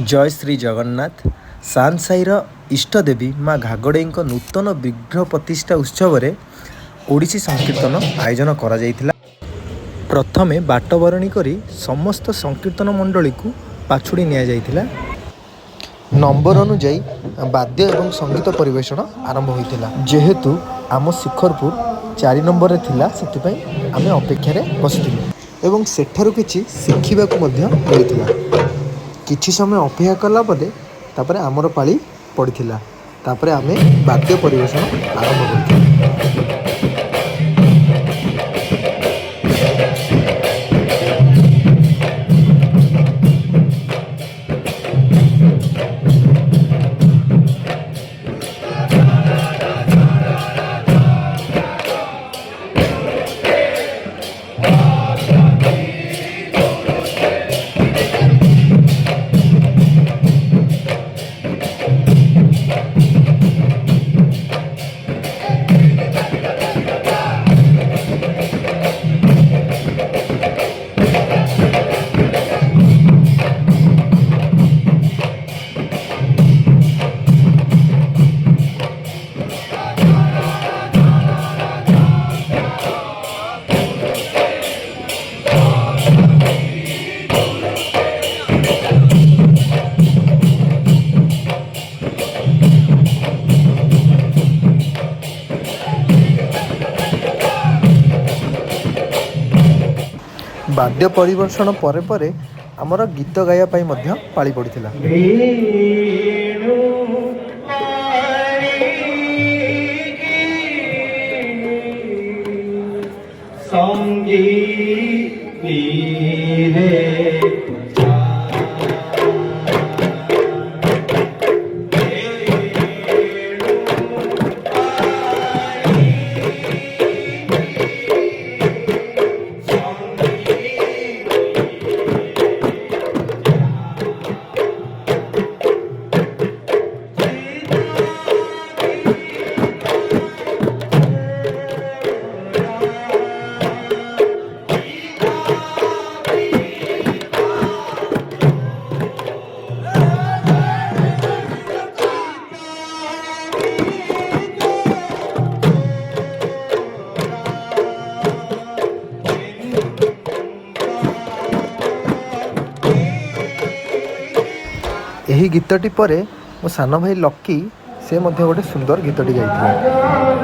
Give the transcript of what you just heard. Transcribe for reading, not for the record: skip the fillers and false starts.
जय श्री जगन्नाथ सानसाईर इष्टदेवी माँ घागड़ेईଙ୍କ नूतन विग्रह प्रतिष्ठा उत्सव रे ओडिसी संकीर्तन आयोजन करा जायतिला। प्रथमे बाटबरणी करी समस्त संकीर्तन मंडली को पाछुड़ी निया जायतिला। नंबर अनुजाई वाद्य एवं संगीत परिवेषण आरंभ होइतिला। जेहेतु आम शिखरपुर 4 नंबर रे थिला सेतिपई आमे अपेक्षा रे बसिथिलु एवं सेठारु किछि शिखिबाकू मध्य मिलिथिला। किछि समय अपेक्षा कला परे तापरे आमर पाली पड़िथिला। तापरे आमे वाद्य परिवेषण आरंभ करथिलु। वाद्य परिवेषण परे परे आमर गीत गाया पाई मध्य पाली पड़िथिला। यही गीतटी परे मो सान भाई लकी से मध्य गोटे सुंदर गीतटी गाइथिले।